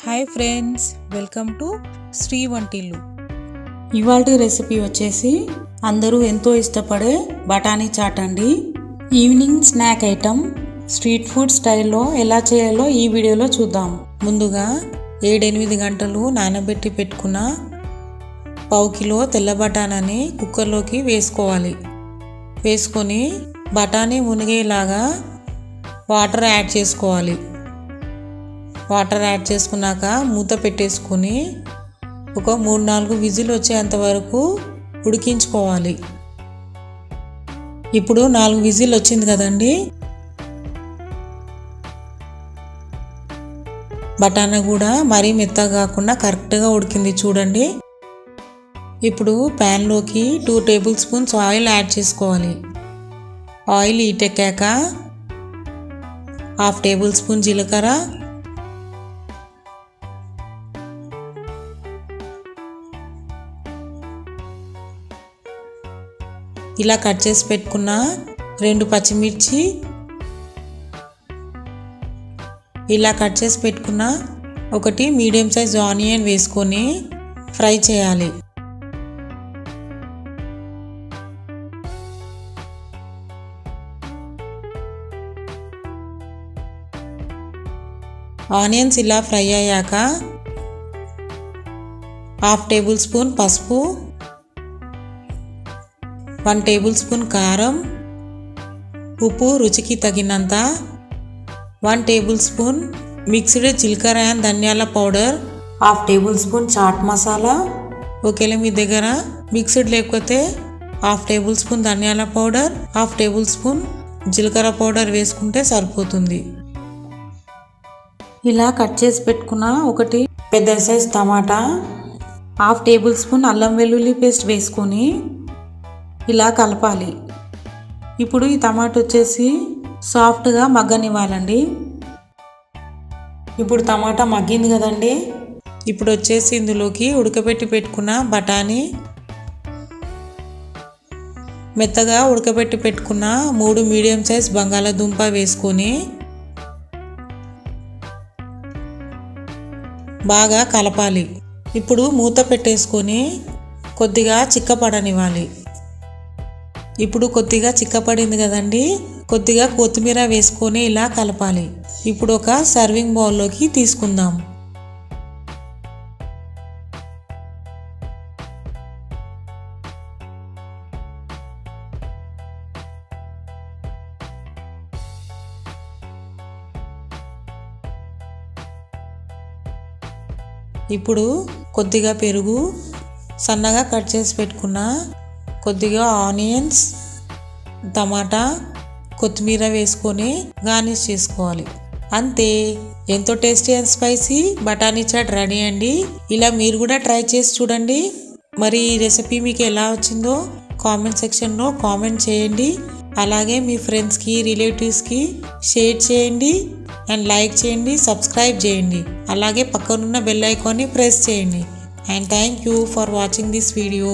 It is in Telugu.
Hi friends, welcome to Shri Vantillu. ఇవాల్టి రెసిపీ వచ్చేసి అందరూ ఎంతో ఇష్టపడే బఠానీ చాట్ అండి. Evening snack item street food స్టైల్లో ఎలా చేయాలో ఈ వీడియోలో చూద్దాం. ముందుగా 7-8 గంటలు నానబెట్టి పెట్టుకున్న పావు కిలో తెల్ల బఠానీని కుక్కర్లోకి వేసుకోవాలి. వేసుకొని బఠానీ మునిగేలాగా వాటర్ యాడ్ చేసుకోవాలి. వాటర్ యాడ్ చేసుకున్నాక మూత పెట్టేసుకొని ఒక 3-4 విజిల్ వచ్చేంత వరకు ఉడికించుకోవాలి. ఇప్పుడు 4 విజిల్ వచ్చింది కదండి. బఠానీ కూడా మరీ మెత్తగా కాకుండా కరెక్ట్గా ఉడికింది చూడండి. ఇప్పుడు ప్యాన్లోకి 2 టేబుల్ స్పూన్స్ ఆయిల్ యాడ్ చేసుకోవాలి. ఆయిల్ హీట్ ఎక్కాక 1/2 టేబుల్ స్పూన్ జీలకర్ర, ఇలా కట్ చేసి పెట్టుకున్న 2 పచ్చిమిర్చి, ఇలా కట్ చేసి పెట్టుకున్న 1 మీడియం సైజ్ ఆనియన్ వేసుకొని ఫ్రై చేయాలి. ఆనియన్స్ ఇలా ఫ్రై అయ్యాక 1/2 టేబుల్ స్పూన్ పసుపు, 1 టేబుల్ స్పూన్ కారం, ఉప్పు రుచికి తగినంత, 1 టేబుల్ స్పూన్ మిక్స్డ్ జీలకర్ర అండ్ ధనియాల powder, 1/2 tablespoon chaat masala. ఒకవేళ మీ దగ్గర మిక్స్డ్ లేకపోతే 1/2 టేబుల్ స్పూన్ ధనియాల పౌడర్, 1/2 టేబుల్ స్పూన్ జీలకర్ర పౌడర్ వేసుకుంటే సరిపోతుంది. ఇలా కట్ చేసి పెట్టుకున్న 1 పెద్ద సైజ్ టమాటా, 1/2 టేబుల్ స్పూన్ అల్లం వెల్లుల్లి పేస్ట్ వేసుకొని ఇలా కలపాలి. ఇప్పుడు ఈ టమాటా వచ్చేసి సాఫ్ట్గా మగ్గనివ్వాలండి. ఇప్పుడు టమాటా మగ్గింది కదండి. ఇప్పుడు వచ్చేసి ఇందులోకి ఉడకబెట్టి పెట్టుకున్న బఠానీ, మెత్తగా ఉడకబెట్టి పెట్టుకున్న 3 మీడియం సైజ్ బంగాళాదుంప వేసుకొని బాగా కలపాలి. ఇప్పుడు మూత పెట్టేసుకొని కొద్దిగా చిక్కపడనివ్వాలి. ఇప్పుడు కొద్దిగా చిక్కపడింది కదండి. కొద్దిగా కొత్తిమీర వేసుకొని ఇలా కలపాలి. ఇప్పుడు ఒక సర్వింగ్ బౌల్లోకి తీసుకుందాం. ఇప్పుడు కొద్దిగా పెరుగు, సన్నగా కట్ చేసి పెట్టుకున్న కొద్దిగా ఆనియన్స్, టమాటా, కొత్తిమీర వేసుకొని గార్నిష్ చేసుకోవాలి. అంతే, ఎంతో టేస్టీ అండ్ స్పైసీ బఠానీ చాట్ రెడీ అండి. ఇలా మీరు కూడా ట్రై చేసి చూడండి. మరి ఈ రెసిపీ మీకు ఎలా వచ్చిందో కామెంట్ సెక్షన్లో కామెంట్ చేయండి. అలాగే మీ ఫ్రెండ్స్కి, రిలేటివ్స్కి షేర్ చేయండి అండ్ లైక్ చేయండి, సబ్స్క్రైబ్ చేయండి. అలాగే పక్కనున్న బెల్ ఐకాన్ని ప్రెస్ చేయండి. And thank you for watching this video.